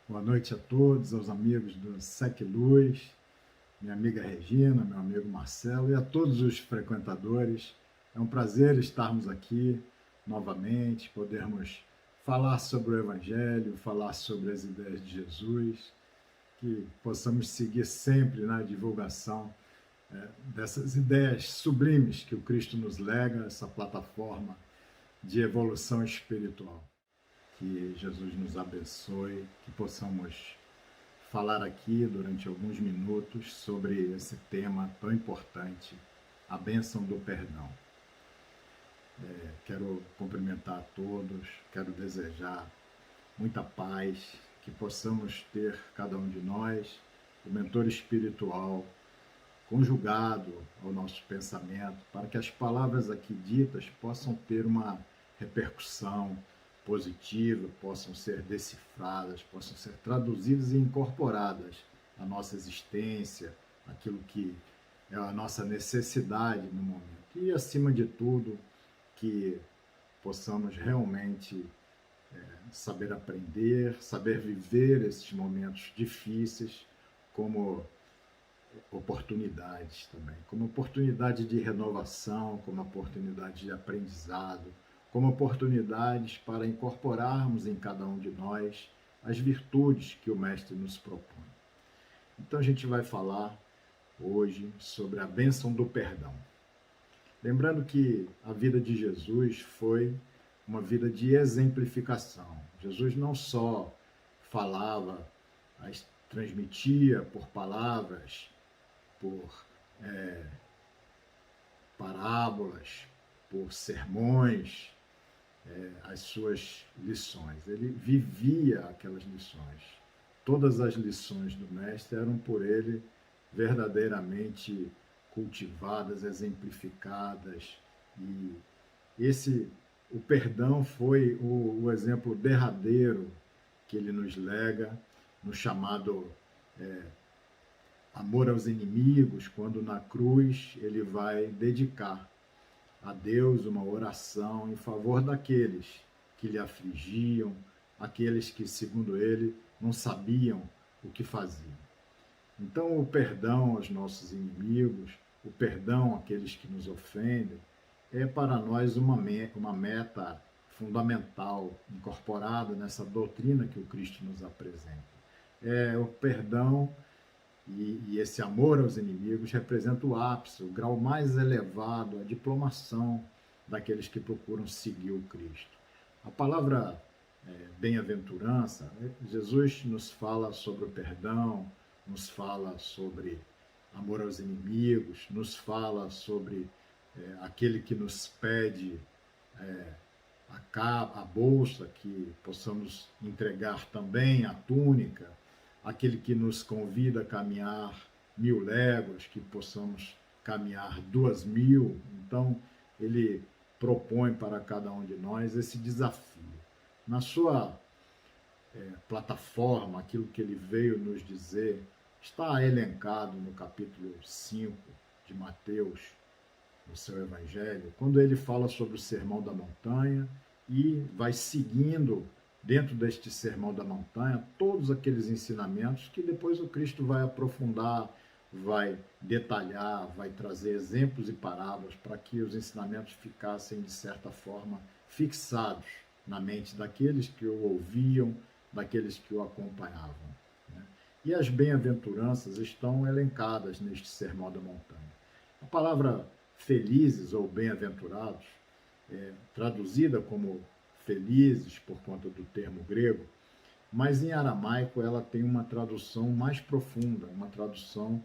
Boa noite a todos, aos amigos do Sec Luz, minha amiga Regina, meu amigo Marcelo e a todos os frequentadores. É um prazer estarmos aqui novamente, podermos falar sobre o Evangelho, falar sobre as ideias de Jesus, que possamos seguir sempre na divulgação dessas ideias sublimes que o Cristo nos lega, essa plataforma de evolução espiritual. Que Jesus nos abençoe, que possamos falar aqui durante alguns minutos sobre esse tema tão importante, a bênção do perdão. Quero cumprimentar a todos, quero desejar muita paz, que possamos ter, cada um de nós, o mentor espiritual conjugado ao nosso pensamento, para que as palavras aqui ditas possam ter uma repercussão positiva, possam ser decifradas, possam ser traduzidas e incorporadas à nossa existência, aquilo que é a nossa necessidade no momento. E, acima de tudo, que possamos realmente saber aprender, saber viver esses momentos difíceis como oportunidades também, como oportunidade de renovação, como oportunidade de aprendizado, como oportunidades para incorporarmos em cada um de nós as virtudes que o Mestre nos propõe. Então a gente vai falar hoje sobre a bênção do perdão. Lembrando que a vida de Jesus foi uma vida de exemplificação. Jesus não só falava, mas transmitia por palavras, por parábolas, por sermões, as suas lições. Ele vivia aquelas lições. Todas as lições do Mestre eram por ele verdadeiramente cultivadas, exemplificadas. E o perdão foi o exemplo derradeiro que ele nos lega no chamado amor aos inimigos, quando na cruz ele vai dedicar a Deus uma oração em favor daqueles que lhe afligiam, aqueles que, segundo ele, não sabiam o que faziam. Então, o perdão aos nossos inimigos, o perdão àqueles que nos ofendem, é para nós uma meta fundamental, incorporada nessa doutrina que o Cristo nos apresenta. É o perdão e esse amor aos inimigos representa o ápice, o grau mais elevado, a diplomação daqueles que procuram seguir o Cristo. A palavra bem-aventurança, Jesus nos fala sobre o perdão, nos fala sobre amor aos inimigos, nos fala sobre aquele que nos pede a bolsa, que possamos entregar também a túnica, aquele que nos convida a caminhar 1000 léguas, que possamos caminhar 2000. Então, ele propõe para cada um de nós esse desafio. Na sua plataforma, aquilo que ele veio nos dizer, está elencado no capítulo 5 de Mateus, no seu Evangelho, quando ele fala sobre o Sermão da Montanha e vai seguindo dentro deste Sermão da Montanha, todos aqueles ensinamentos que depois o Cristo vai aprofundar, vai detalhar, vai trazer exemplos e parábolas para que os ensinamentos ficassem, de certa forma, fixados na mente daqueles que o ouviam, daqueles que o acompanhavam. E as bem-aventuranças estão elencadas neste Sermão da Montanha. A palavra felizes ou bem-aventurados, traduzida como felizes por conta do termo grego, mas em aramaico ela tem uma tradução mais profunda, uma tradução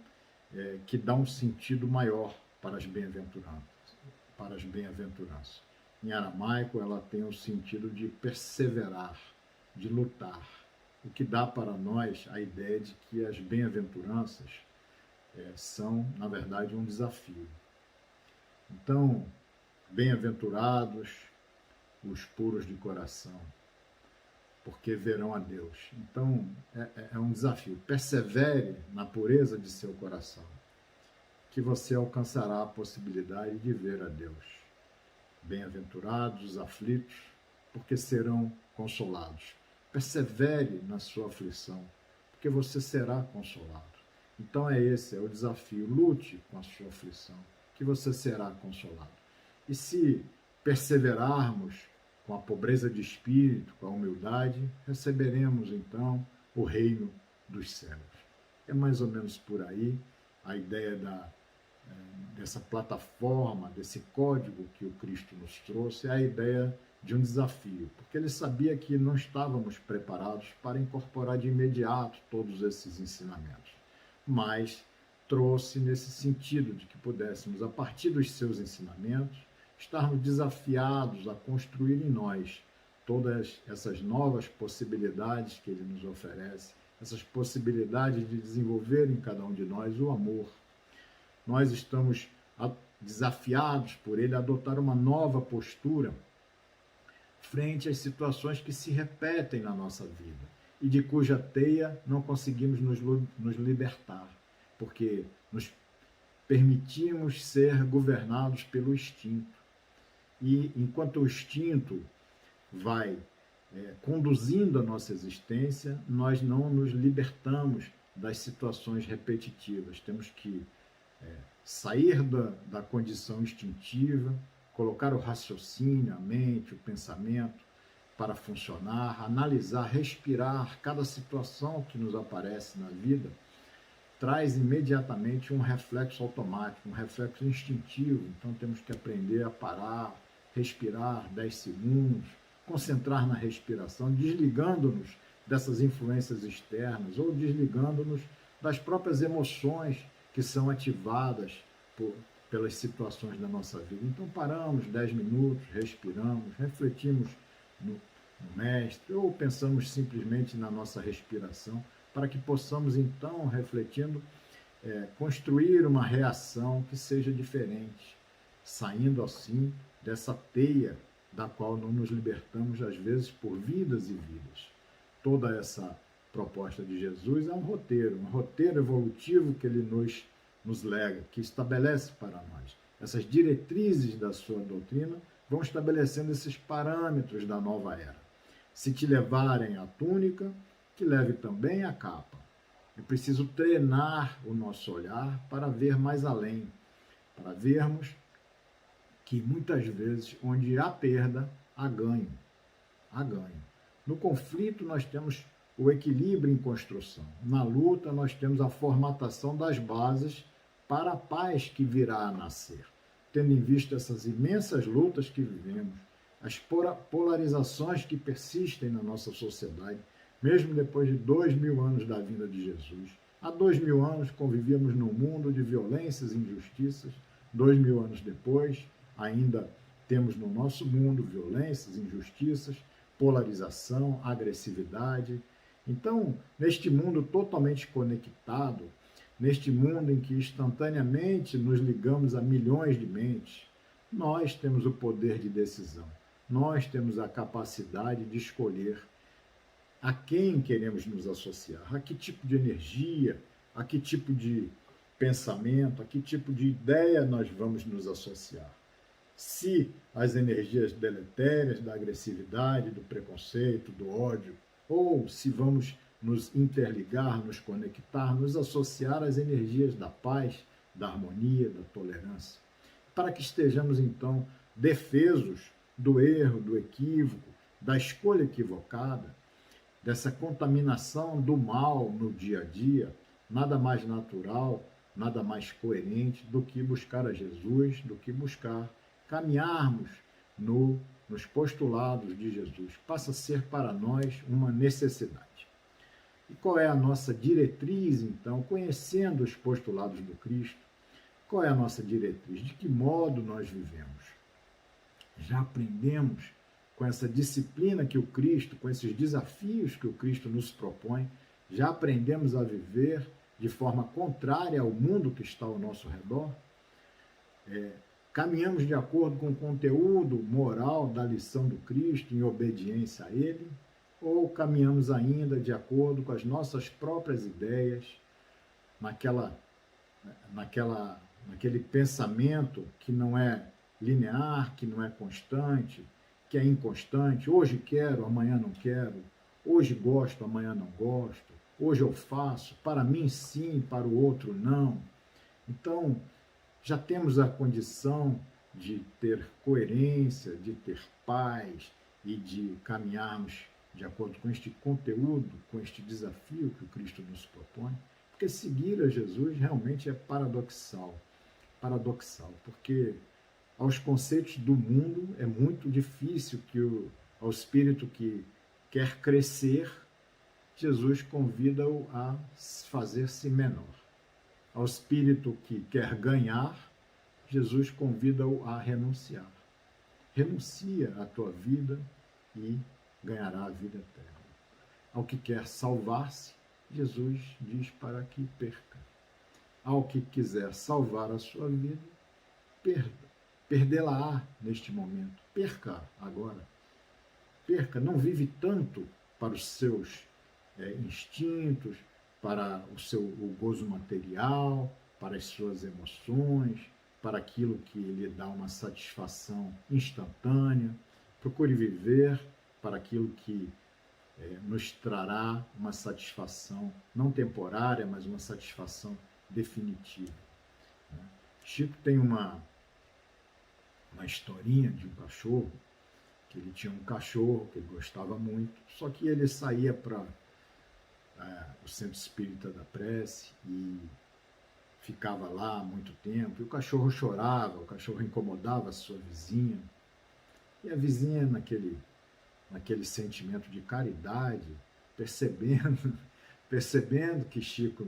que dá um sentido maior para as bem-aventuranças. Em aramaico ela tem o sentido de perseverar, de lutar, o que dá para nós a ideia de que as bem-aventuranças são, na verdade, um desafio. Então, bem-aventurados os puros de coração, porque verão a Deus. Então, é um desafio. Persevere na pureza de seu coração, que você alcançará a possibilidade de ver a Deus. Bem-aventurados os aflitos, porque serão consolados. Persevere na sua aflição, porque você será consolado. Então esse é o desafio. Lute com a sua aflição, que você será consolado. E se perseverarmos com a pobreza de espírito, com a humildade, receberemos então o reino dos céus. É mais ou menos por aí a ideia dessa plataforma, desse código que o Cristo nos trouxe, é a ideia de um desafio, porque ele sabia que não estávamos preparados para incorporar de imediato todos esses ensinamentos, mas trouxe nesse sentido de que pudéssemos, a partir dos seus ensinamentos, estarmos desafiados a construir em nós todas essas novas possibilidades que ele nos oferece, essas possibilidades de desenvolver em cada um de nós o amor. Nós estamos desafiados por ele a adotar uma nova postura frente às situações que se repetem na nossa vida e de cuja teia não conseguimos nos libertar, porque nos permitimos ser governados pelo instinto. E enquanto o instinto vai conduzindo a nossa existência, nós não nos libertamos das situações repetitivas. Temos que sair da condição instintiva, colocar o raciocínio, a mente, o pensamento para funcionar, analisar, respirar. Cada situação que nos aparece na vida traz imediatamente um reflexo automático, um reflexo instintivo. Então temos que aprender a parar, respirar 10 segundos, concentrar na respiração, desligando-nos dessas influências externas ou desligando-nos das próprias emoções que são ativadas pelas situações da nossa vida. Então paramos 10 minutos, respiramos, refletimos no Mestre ou pensamos simplesmente na nossa respiração, para que possamos então, refletindo, construir uma reação que seja diferente, saindo assim dessa teia da qual não nos libertamos, às vezes, por vidas e vidas. Toda essa proposta de Jesus é um roteiro evolutivo que ele nos lega, que estabelece para nós. Essas diretrizes da sua doutrina vão estabelecendo esses parâmetros da nova era. Se te levarem a túnica, que leve também a capa. É preciso treinar o nosso olhar para ver mais além, para vermos que muitas vezes, onde há perda, há ganho. Há ganho. No conflito, nós temos o equilíbrio em construção. Na luta, nós temos a formatação das bases para a paz que virá a nascer. Tendo em vista essas imensas lutas que vivemos, as polarizações que persistem na nossa sociedade, mesmo depois de 2000 anos da vinda de Jesus. Há 2000 anos convivíamos num mundo de violências e injustiças. 2000 anos depois, ainda temos no nosso mundo violências, injustiças, polarização, agressividade. Então, neste mundo totalmente conectado, neste mundo em que instantaneamente nos ligamos a milhões de mentes, nós temos o poder de decisão. Nós temos a capacidade de escolher a quem queremos nos associar, a que tipo de energia, a que tipo de pensamento, a que tipo de ideia nós vamos nos associar. Se as energias deletérias da agressividade, do preconceito, do ódio, ou se vamos nos interligar, nos conectar, nos associar às energias da paz, da harmonia, da tolerância, para que estejamos então defesos do erro, do equívoco, da escolha equivocada, dessa contaminação do mal no dia a dia. Nada mais natural, nada mais coerente do que buscar a Jesus, do que buscar caminharmos nos postulados de Jesus. Passa a ser para nós uma necessidade. E qual é a nossa diretriz, então, conhecendo os postulados do Cristo? Qual é a nossa diretriz? De que modo nós vivemos? Já aprendemos com essa disciplina que o Cristo, com esses desafios que o Cristo nos propõe, já aprendemos a viver de forma contrária ao mundo que está ao nosso redor? Caminhamos de acordo com o conteúdo moral da lição do Cristo, em obediência a Ele? Ou caminhamos ainda de acordo com as nossas próprias ideias, naquele pensamento que não é linear, que não é constante, que é inconstante? Hoje quero, amanhã não quero. Hoje gosto, amanhã não gosto. Hoje eu faço, para mim sim, para o outro não. Então, já temos a condição de ter coerência, de ter paz e de caminharmos de acordo com este conteúdo, com este desafio que o Cristo nos propõe, porque seguir a Jesus realmente é paradoxal, porque aos conceitos do mundo é muito difícil que ao espírito que quer crescer, Jesus convida-o a fazer-se menor. Ao espírito que quer ganhar, Jesus convida-o a renunciar. Renuncia à tua vida e ganhará a vida eterna. Ao que quer salvar-se, Jesus diz para que perca. Ao que quiser salvar a sua vida, perdê-la-á neste momento. Perca agora. Perca, não vive tanto para os seus instintos, para o gozo material, para as suas emoções, para aquilo que lhe dá uma satisfação instantânea. Procure viver para aquilo que nos trará uma satisfação não temporária, mas uma satisfação definitiva. Chico tem uma historinha de um cachorro, que ele tinha um cachorro que ele gostava muito, só que ele saía para o centro espírita da prece e ficava lá há muito tempo, e o cachorro chorava, o cachorro incomodava a sua vizinha, e a vizinha naquele sentimento de caridade, percebendo que Chico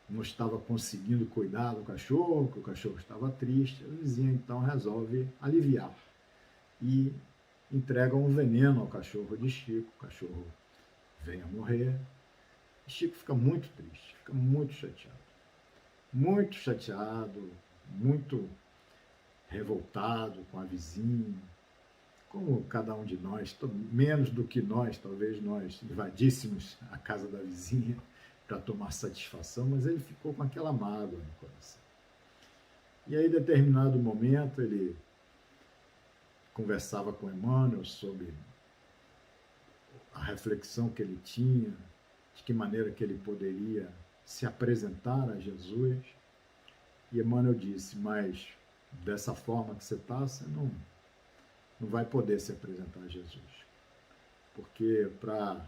não estava conseguindo cuidar do cachorro, que o cachorro estava triste, a vizinha então resolve aliviar e entrega um veneno ao cachorro de Chico, o cachorro vem a morrer, e Chico fica muito triste, fica muito chateado, muito revoltado com a vizinha, como cada um de nós, menos do que nós, talvez nós invadíssemos a casa da vizinha para tomar satisfação, mas ele ficou com aquela mágoa no coração. E aí, em determinado momento, ele conversava com Emmanuel sobre a reflexão que ele tinha, de que maneira que ele poderia se apresentar a Jesus. E Emmanuel disse, mas dessa forma que você está, você não vai poder se apresentar a Jesus. Porque para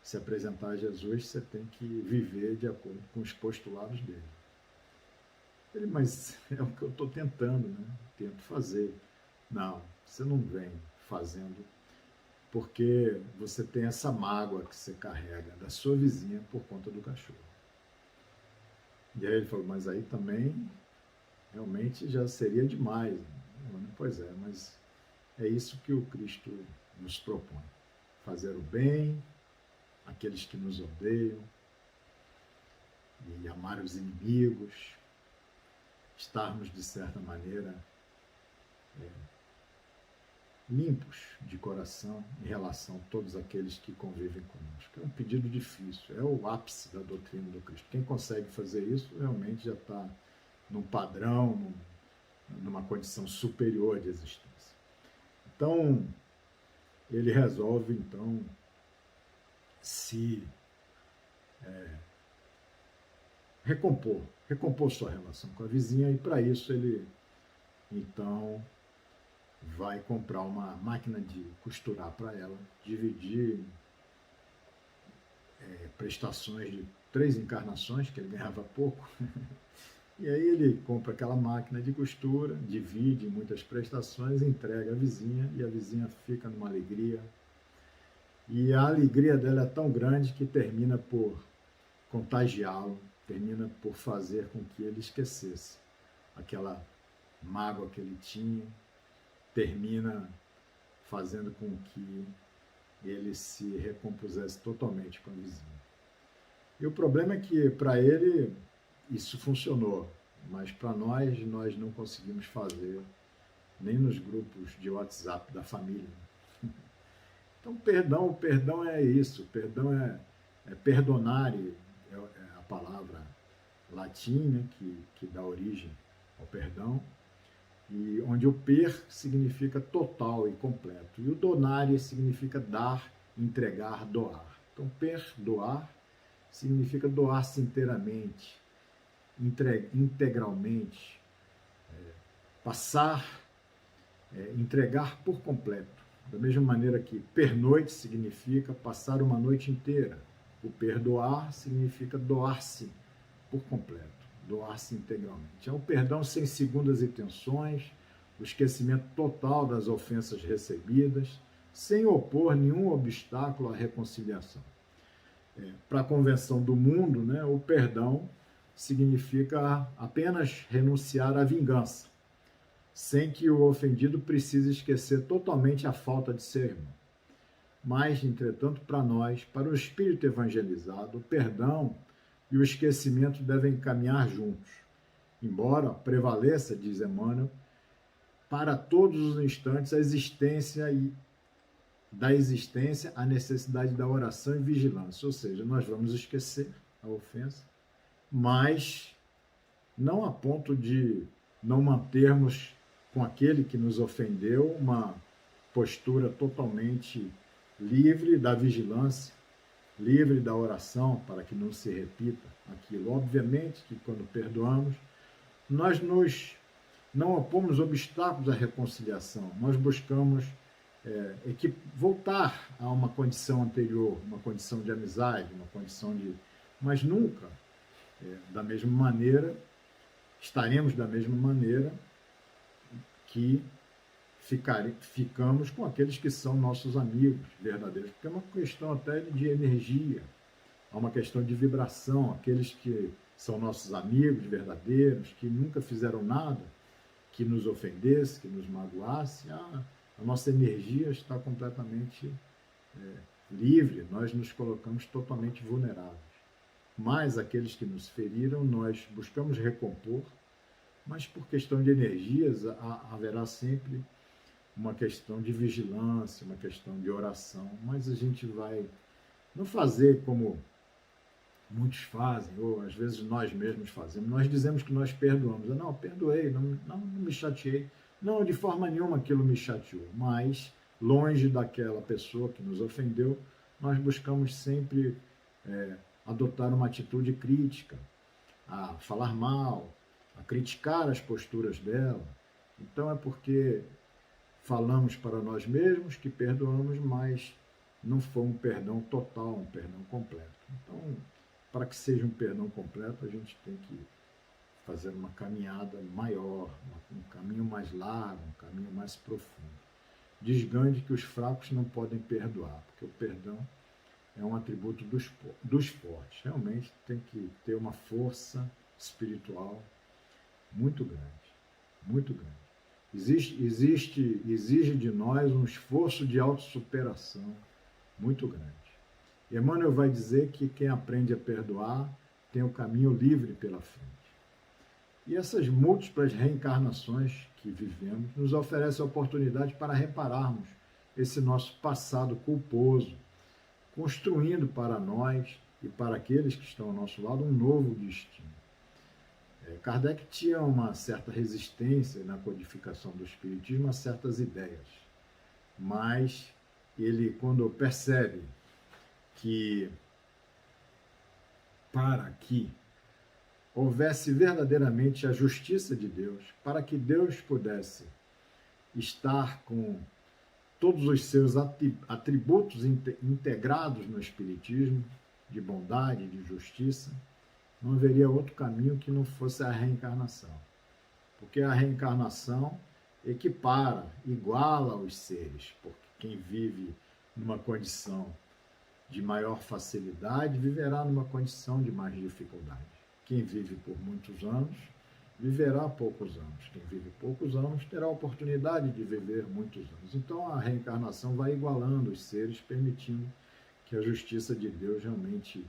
se apresentar a Jesus, você tem que viver de acordo com os postulados dele. Ele, mas é o que eu estou tentando, né? Tento fazer. Não, você não vem fazendo porque você tem essa mágoa que você carrega da sua vizinha por conta do cachorro. E aí ele falou, mas aí também realmente já seria demais. Pois é, mas é isso que o Cristo nos propõe. Fazer o bem àqueles que nos odeiam e amar os inimigos, estarmos, de certa maneira, limpos de coração em relação a todos aqueles que convivem conosco. É um pedido difícil, é o ápice da doutrina do Cristo. Quem consegue fazer isso realmente já está num padrão, numa condição superior de existência. Então, ele resolve, então, se recompor sua relação com a vizinha, e para isso ele, então, vai comprar uma máquina de costurar para ela, dividir prestações de 3 encarnações, que ele ganhava pouco, e aí ele compra aquela máquina de costura, divide em muitas prestações, entrega à vizinha, e a vizinha fica numa alegria, e a alegria dela é tão grande que termina por contagiá-lo, termina por fazer com que ele esquecesse aquela mágoa que ele tinha, termina fazendo com que ele se recompusesse totalmente com a vizinha. E o problema é que, para ele, isso funcionou, mas para nós não conseguimos fazer, nem nos grupos de WhatsApp da família. Então, o perdão é isso, perdão é perdonare, é a palavra latina que dá origem ao perdão, e onde o per significa total e completo, e o donare significa dar, entregar, doar. Então, perdoar significa doar-se inteiramente, integralmente, passar, entregar por completo. Da mesma maneira que pernoite significa passar uma noite inteira. O perdoar significa doar-se por completo, doar-se integralmente. É o perdão sem segundas intenções, o esquecimento total das ofensas recebidas, sem opor nenhum obstáculo à reconciliação. Para a convenção do mundo, né, o perdão significa apenas renunciar à vingança, sem que o ofendido precise esquecer totalmente a falta de seu irmão. Mas, entretanto, para nós, para o espírito evangelizado, o perdão e o esquecimento devem caminhar juntos. Embora prevaleça, diz Emmanuel, para todos os instantes da existência a necessidade da oração e vigilância. Ou seja, nós vamos esquecer a ofensa, mas não a ponto de não mantermos com aquele que nos ofendeu uma postura totalmente livre da vigilância, livre da oração, para que não se repita aquilo. Obviamente que quando perdoamos, nós não opomos obstáculos à reconciliação, nós buscamos voltar a uma condição anterior, uma condição de amizade, uma condição de... Mas nunca, da mesma maneira, estaremos da mesma maneira que ficamos com aqueles que são nossos amigos verdadeiros, porque é uma questão até de energia, é uma questão de vibração, aqueles que são nossos amigos verdadeiros, que nunca fizeram nada que nos ofendesse, que nos magoasse, a nossa energia está completamente livre, nós nos colocamos totalmente vulneráveis. Mas aqueles que nos feriram, nós buscamos recompor, mas por questão de energias, haverá sempre uma questão de vigilância, uma questão de oração, mas a gente vai não fazer como muitos fazem, ou às vezes nós mesmos fazemos. Nós dizemos que nós perdoamos. Não, perdoei, não me chateei. Não, de forma nenhuma aquilo me chateou, mas longe daquela pessoa que nos ofendeu, nós buscamos sempre adotar uma atitude crítica, a falar mal, a criticar as posturas dela. Então é porque falamos para nós mesmos que perdoamos, mas não foi um perdão total, um perdão completo. Então, para que seja um perdão completo, a gente tem que fazer uma caminhada maior, um caminho mais largo, um caminho mais profundo. Desgande que os fracos não podem perdoar, porque o perdão é um atributo dos fortes. Realmente tem que ter uma força espiritual muito grande, muito grande. Exige de nós um esforço de autossuperação muito grande. E Emmanuel vai dizer que quem aprende a perdoar tem o caminho livre pela frente. E essas múltiplas reencarnações que vivemos nos oferecem a oportunidade para repararmos esse nosso passado culposo, construindo para nós e para aqueles que estão ao nosso lado um novo destino. Kardec tinha uma certa resistência na codificação do Espiritismo a certas ideias, mas ele, quando percebe que para que houvesse verdadeiramente a justiça de Deus, para que Deus pudesse estar com todos os seus atributos integrados no Espiritismo, de bondade, de justiça, não haveria outro caminho que não fosse a reencarnação. Porque a reencarnação equipara, iguala os seres, porque quem vive numa condição de maior facilidade viverá numa condição de mais dificuldade. Quem vive por muitos anos viverá poucos anos. Quem vive poucos anos terá a oportunidade de viver muitos anos. Então a reencarnação vai igualando os seres, permitindo que a justiça de Deus realmente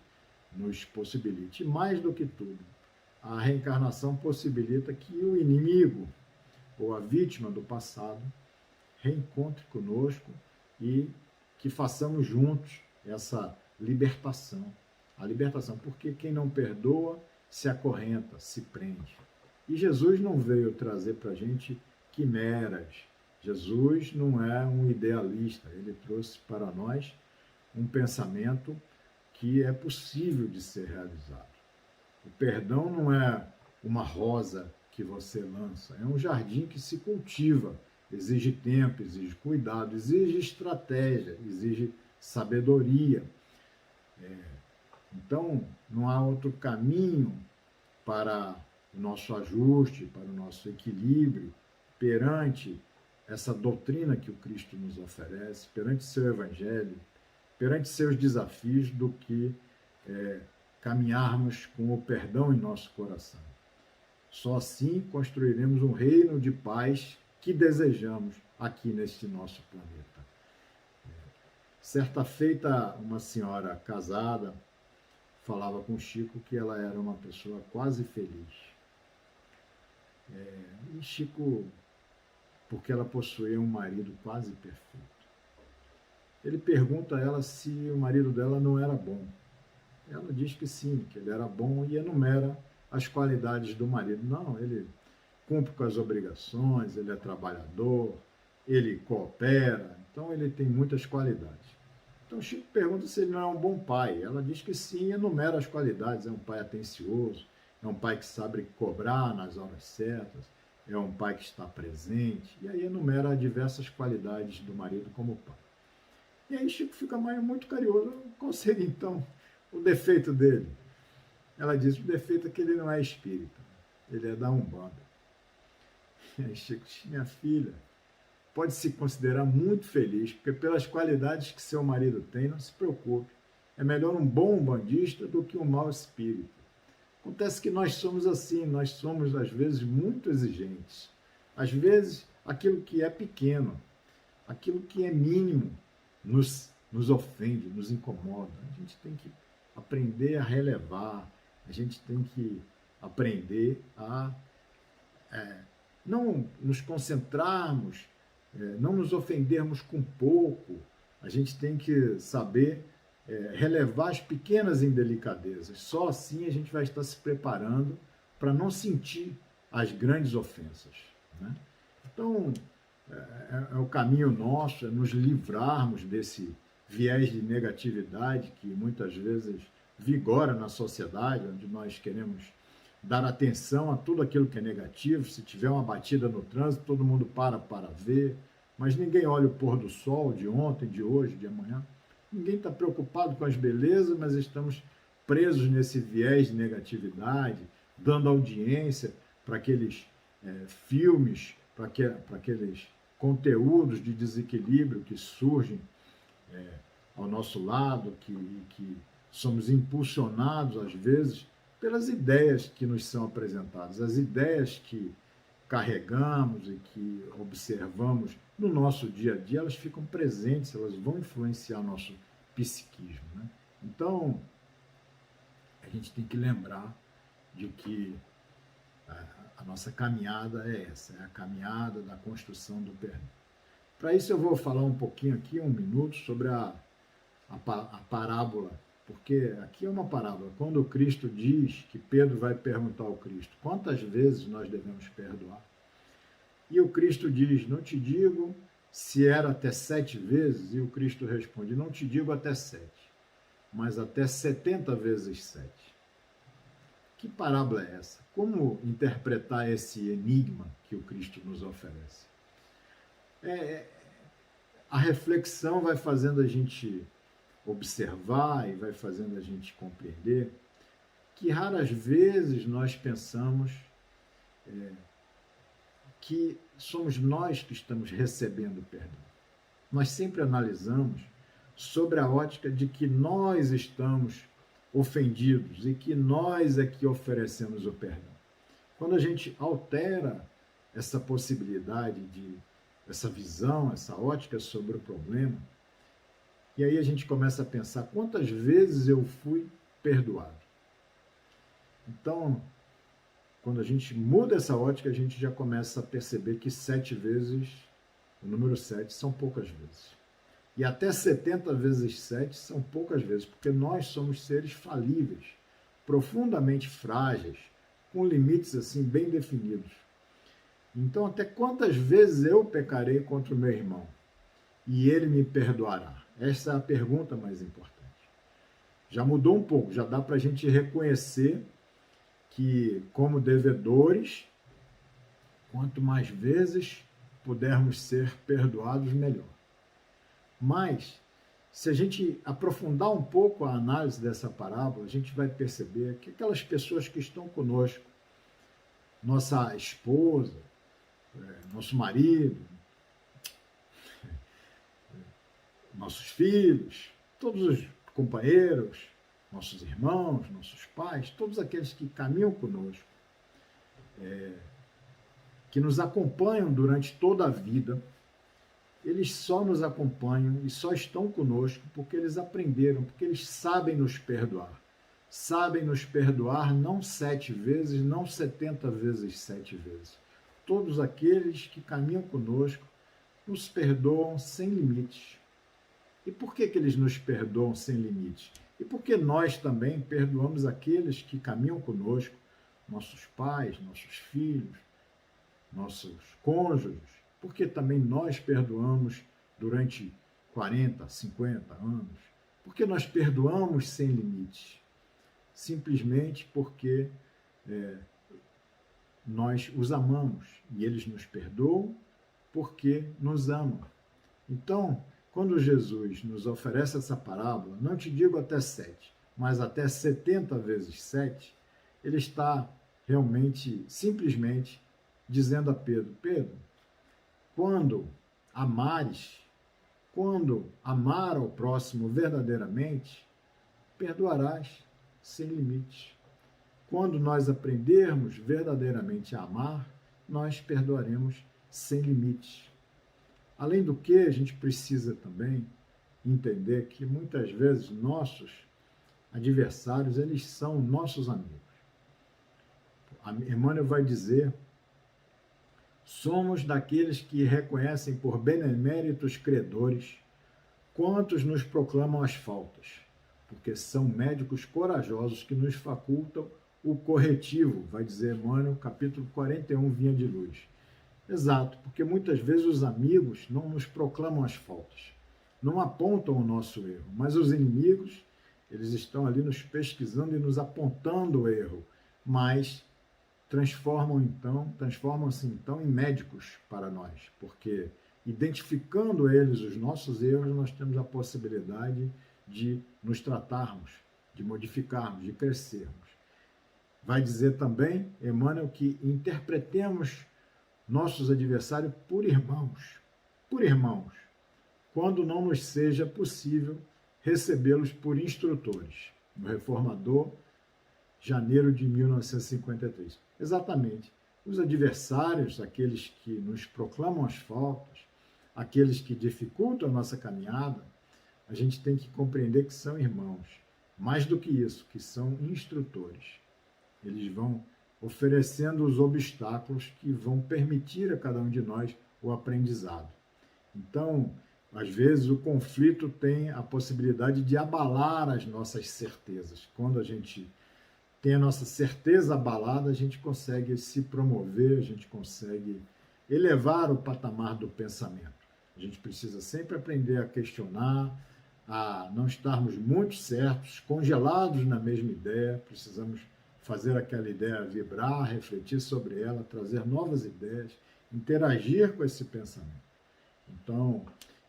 nos possibilite. Mais do que tudo, a reencarnação possibilita que o inimigo ou a vítima do passado reencontre conosco e que façamos juntos essa libertação. A libertação, porque quem não perdoa se acorrenta, se prende. E Jesus não veio trazer para a gente quimeras. Jesus não é um idealista, ele trouxe para nós um pensamento que é possível de ser realizado. O perdão não é uma rosa que você lança, é um jardim que se cultiva, exige tempo, exige cuidado, exige estratégia, exige sabedoria. Então, não há outro caminho para o nosso ajuste, para o nosso equilíbrio perante essa doutrina que o Cristo nos oferece, perante seu Evangelho, perante seus desafios, do que caminharmos com o perdão em nosso coração. Só assim construiremos um reino de paz que desejamos aqui neste nosso planeta. Certa feita, uma senhora casada falava com Chico que ela era uma pessoa quase feliz. E Chico, porque ela possuía um marido quase perfeito. Ele pergunta a ela se o marido dela não era bom. Ela diz que sim, que ele era bom, e enumera as qualidades do marido. Não, ele cumpre com as obrigações, ele é trabalhador, ele coopera, então ele tem muitas qualidades. Então Chico pergunta se ele não é um bom pai. Ela diz que sim, e enumera as qualidades. É um pai atencioso, é um pai que sabe cobrar nas horas certas, é um pai que está presente, e aí enumera diversas qualidades do marido como pai. E aí Chico fica muito curioso. Qual seria então o defeito dele? Ela diz: o defeito é que ele não é espírita, ele é da Umbanda. E aí Chico diz: minha filha, pode se considerar muito feliz, porque pelas qualidades que seu marido tem, não se preocupe. É melhor um bom umbandista do que um mau espírito. Acontece que nós somos assim, nós somos às vezes muito exigentes. Às vezes aquilo que é pequeno, aquilo que é mínimo, nos ofende, nos incomoda. A gente tem que aprender a relevar, a gente tem que aprender a não nos concentrarmos, não nos ofendermos com pouco. A gente tem que saber relevar as pequenas indelicadezas. Só assim a gente vai estar se preparando para não sentir as grandes ofensas, né? Então, é o caminho nosso, é nos livrarmos desse viés de negatividade que muitas vezes vigora na sociedade, onde nós queremos dar atenção a tudo aquilo que é negativo. Se tiver uma batida no trânsito, todo mundo para ver, mas ninguém olha o pôr do sol de ontem, de hoje, de amanhã. Ninguém está preocupado com as belezas, mas estamos presos nesse viés de negatividade, dando audiência para aqueles filmes, para aqueles conteúdos de desequilíbrio que surgem ao nosso lado, que somos impulsionados, às vezes, pelas ideias que nos são apresentadas, as ideias que carregamos e que observamos no nosso dia a dia, elas ficam presentes, elas vão influenciar nosso psiquismo, né? Então, a gente tem que lembrar de que a nossa caminhada é essa, é a caminhada da construção do perdão. Para isso eu vou falar um pouquinho aqui, 1 minuto, sobre a parábola, porque aqui é uma parábola. Quando o Cristo diz que Pedro vai perguntar ao Cristo quantas vezes nós devemos perdoar, e o Cristo diz: não te digo se era até 7 vezes, e o Cristo responde: não te digo até 7, mas até 70 vezes 7. Que parábola é essa? Como interpretar esse enigma que o Cristo nos oferece? A reflexão vai fazendo a gente observar e vai fazendo a gente compreender que raras vezes nós pensamos que somos nós que estamos recebendo o perdão. Nós sempre analisamos sobre a ótica de que nós estamos ofendidos e que nós é que oferecemos o perdão. Quando a gente altera essa possibilidade essa visão, essa ótica sobre o problema, e aí a gente começa a pensar quantas vezes eu fui perdoado. Então, quando a gente muda essa ótica, a gente já começa a perceber que 7 vezes, o número 7, são poucas vezes. E até 70 vezes 7 são poucas vezes, porque nós somos seres falíveis, profundamente frágeis, com limites assim bem definidos. Então, até quantas vezes eu pecarei contra o meu irmão e ele me perdoará? Essa é a pergunta mais importante. Já mudou um pouco, já dá para a gente reconhecer que, como devedores, quanto mais vezes pudermos ser perdoados, melhor. Mas, se a gente aprofundar um pouco a análise dessa parábola, a gente vai perceber que aquelas pessoas que estão conosco, nossa esposa, nosso marido, nossos filhos, todos os companheiros, nossos irmãos, nossos pais, todos aqueles que caminham conosco, que nos acompanham durante toda a vida, eles só nos acompanham e só estão conosco porque eles aprenderam, porque eles sabem nos perdoar. Sabem nos perdoar não 7 vezes, não 70 vezes 7 vezes. Todos aqueles que caminham conosco nos perdoam sem limites. E por que eles nos perdoam sem limites? E porque nós também perdoamos aqueles que caminham conosco, nossos pais, nossos filhos, nossos cônjuges, porque também nós perdoamos durante 40, 50 anos, porque nós perdoamos sem limites, simplesmente porque nós os amamos e eles nos perdoam porque nos amam. Então, quando Jesus nos oferece essa parábola, não te digo até 7, mas até 70 vezes 7, ele está realmente, simplesmente, dizendo a Pedro, Pedro, quando amares, quando amar ao próximo verdadeiramente, perdoarás sem limites. Quando nós aprendermos verdadeiramente a amar, nós perdoaremos sem limites. Além do que, a gente precisa também entender que muitas vezes nossos adversários, eles são nossos amigos. Emmanuel vai dizer, somos daqueles que reconhecem por beneméritos credores quantos nos proclamam as faltas, porque são médicos corajosos que nos facultam o corretivo, vai dizer Emmanuel, capítulo 41, Vinha de Luz. Exato, porque muitas vezes os amigos não nos proclamam as faltas, não apontam o nosso erro, mas os inimigos, eles estão ali nos pesquisando e nos apontando o erro, mas transformam-se então em médicos para nós, porque identificando eles os nossos erros, nós temos a possibilidade de nos tratarmos, de modificarmos, de crescermos. Vai dizer também, Emmanuel, que interpretemos nossos adversários por irmãos, quando não nos seja possível recebê-los por instrutores. No Reformador, janeiro de 1953. Exatamente. Os adversários, aqueles que nos proclamam as faltas, aqueles que dificultam a nossa caminhada, a gente tem que compreender que são irmãos. Mais do que isso, que são instrutores. Eles vão oferecendo os obstáculos que vão permitir a cada um de nós o aprendizado. Então, às vezes, o conflito tem a possibilidade de abalar as nossas certezas. Quando a gente tem a nossa certeza abalada, a gente consegue se promover, a gente consegue elevar o patamar do pensamento. A gente precisa sempre aprender a questionar, a não estarmos muito certos, congelados na mesma ideia, precisamos fazer aquela ideia vibrar, refletir sobre ela, trazer novas ideias, interagir com esse pensamento. Então,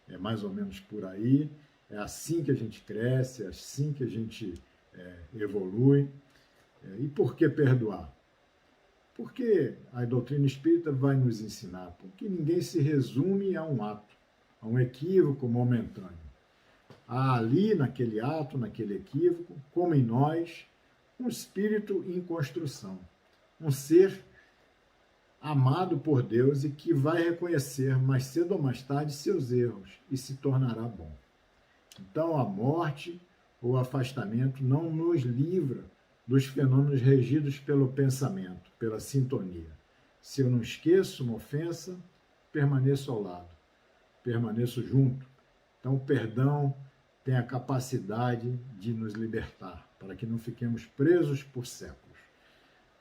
é mais ou menos por aí, é assim que a gente cresce, é assim que a gente evolui. E por que perdoar? Porque a doutrina espírita vai nos ensinar, porque ninguém se resume a um ato, a um equívoco momentâneo. Há ali, naquele ato, naquele equívoco, como em nós, um espírito em construção, um ser amado por Deus e que vai reconhecer mais cedo ou mais tarde seus erros e se tornará bom. Então, a morte ou afastamento não nos livra dos fenômenos regidos pelo pensamento, pela sintonia. Se eu não esqueço uma ofensa, permaneço ao lado, permaneço junto. Então, o perdão tem a capacidade de nos libertar, para que não fiquemos presos por séculos.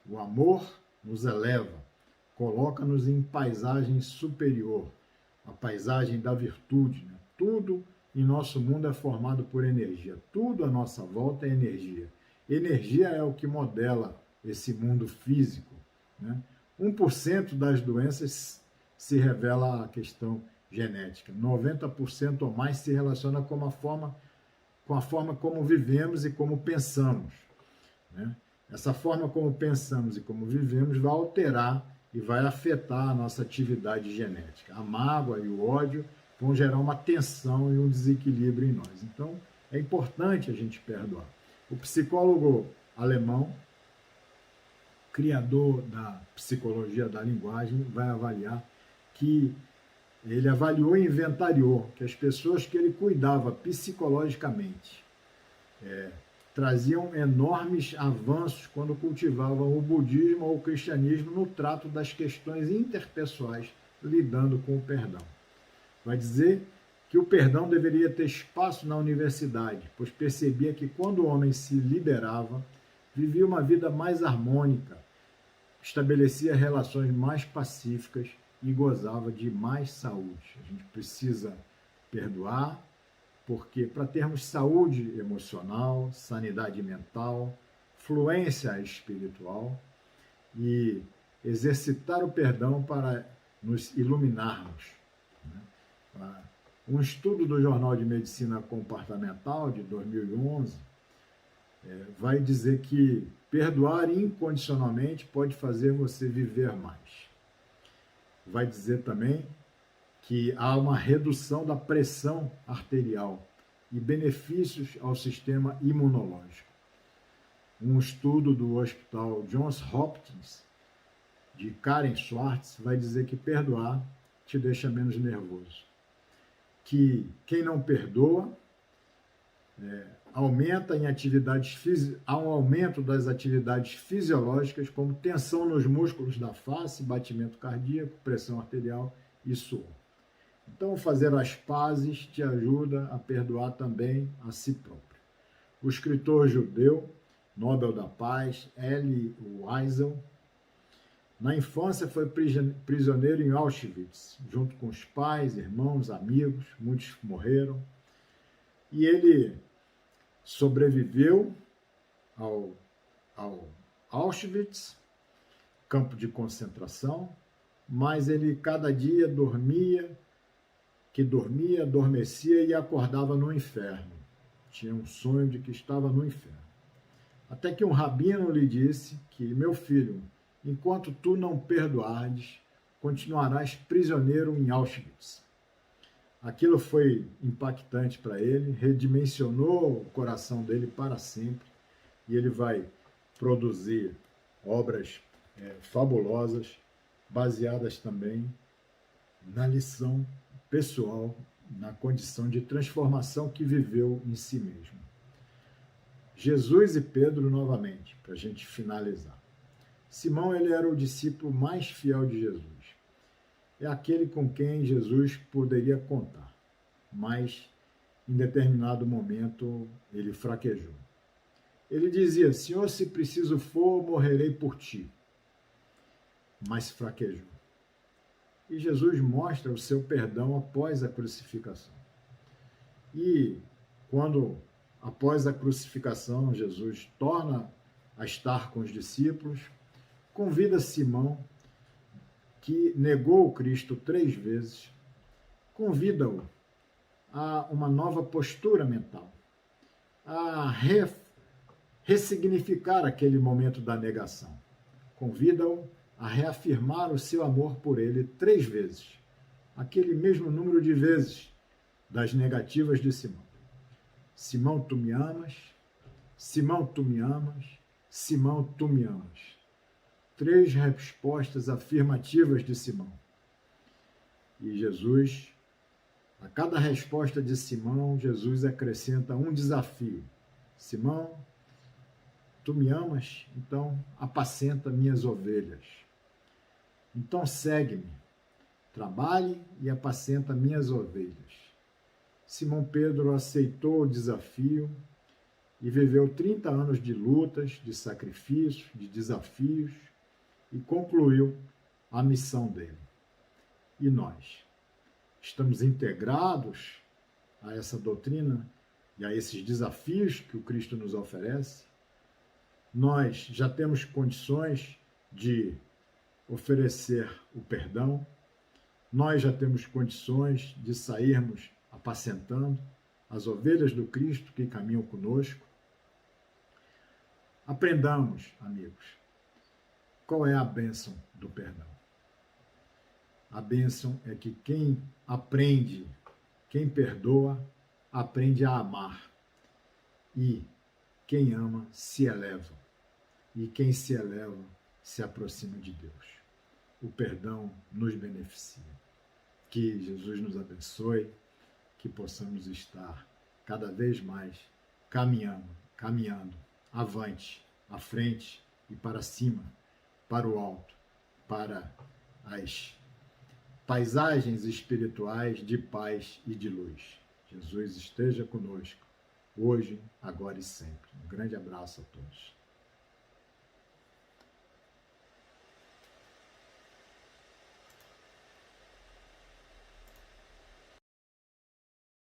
O amor nos eleva, coloca-nos em paisagem superior, a paisagem da virtude. Né? Tudo em nosso mundo é formado por energia. Tudo à nossa volta é energia. Energia é o que modela esse mundo físico, né? 1% das doenças se revela a questão genética. 90% ou mais se relaciona com a forma como vivemos e como pensamos, né? Essa forma como pensamos e como vivemos vai alterar e vai afetar a nossa atividade genética. A mágoa e o ódio vão gerar uma tensão e um desequilíbrio em nós. Então, é importante a gente perdoar. O psicólogo alemão, criador da psicologia da linguagem, vai avaliar que ele avaliou e inventariou que as pessoas que ele cuidava psicologicamente traziam enormes avanços quando cultivavam o budismo ou o cristianismo no trato das questões interpessoais, lidando com o perdão. Vai dizer que o perdão deveria ter espaço na universidade, pois percebia que quando o homem se liberava, vivia uma vida mais harmônica, estabelecia relações mais pacíficas e gozava de mais saúde. A gente precisa perdoar, porque para termos saúde emocional, sanidade mental, fluência espiritual e exercitar o perdão para nos iluminarmos, né? Um estudo do Jornal de Medicina Comportamental de 2011 vai dizer que perdoar incondicionalmente pode fazer você viver mais. Vai dizer também que há uma redução da pressão arterial e benefícios ao sistema imunológico. Um estudo do Hospital Johns Hopkins, de Karen Schwartz, vai dizer que perdoar te deixa menos nervoso. Que quem não perdoa aumenta em há um aumento das atividades fisiológicas, como tensão nos músculos da face, batimento cardíaco, pressão arterial e suor. Então, fazer as pazes te ajuda a perdoar também a si próprio. O escritor judeu, Nobel da Paz, Elie Wiesel, na infância foi prisioneiro em Auschwitz, junto com os pais, irmãos, amigos, muitos morreram. E ele sobreviveu ao Auschwitz, campo de concentração, mas ele cada dia adormecia e acordava no inferno. Tinha um sonho de que estava no inferno. Até que um rabino lhe disse que, meu filho, enquanto tu não perdoares, continuarás prisioneiro em Auschwitz. Aquilo foi impactante para ele, redimensionou o coração dele para sempre, e ele vai produzir obras fabulosas, baseadas também na lição pessoal, na condição de transformação que viveu em si mesmo. Jesus e Pedro novamente, para a gente finalizar. Simão, ele era o discípulo mais fiel de Jesus. É aquele com quem Jesus poderia contar, mas em determinado momento ele fraquejou. Ele dizia: Senhor, se preciso for, morrerei por ti. Mas fraquejou. E Jesus mostra o seu perdão após a crucificação. E quando, após a crucificação, Jesus torna a estar com os discípulos, convida Simão, que negou o Cristo 3 vezes, convida-o a uma nova postura mental, a ressignificar aquele momento da negação. Convida-o a reafirmar o seu amor por ele 3 vezes, aquele mesmo número de vezes das negativas de Simão. Simão, tu me amas? Simão, tu me amas? Simão, tu me amas? 3 respostas afirmativas de Simão. E Jesus, a cada resposta de Simão, Jesus acrescenta um desafio. Simão, tu me amas? Então apacenta minhas ovelhas. Então segue-me, trabalhe e apacenta minhas ovelhas. Simão Pedro aceitou o desafio e viveu 30 anos de lutas, de sacrifícios, de desafios, e concluiu a missão dele. E nós? Estamos integrados a essa doutrina e a esses desafios que o Cristo nos oferece, nós já temos condições de oferecer o perdão, nós já temos condições de sairmos apacentando as ovelhas do Cristo que caminham conosco. Aprendamos, amigos, qual é a bênção do perdão. A bênção é que quem aprende, quem perdoa, aprende a amar. E quem ama se eleva. E quem se eleva se aproxima de Deus. O perdão nos beneficia. Que Jesus nos abençoe, que possamos estar cada vez mais caminhando, avante, à frente e para cima, para o alto, para as paisagens espirituais de paz e de luz. Jesus esteja conosco, hoje, agora e sempre. Um grande abraço a todos.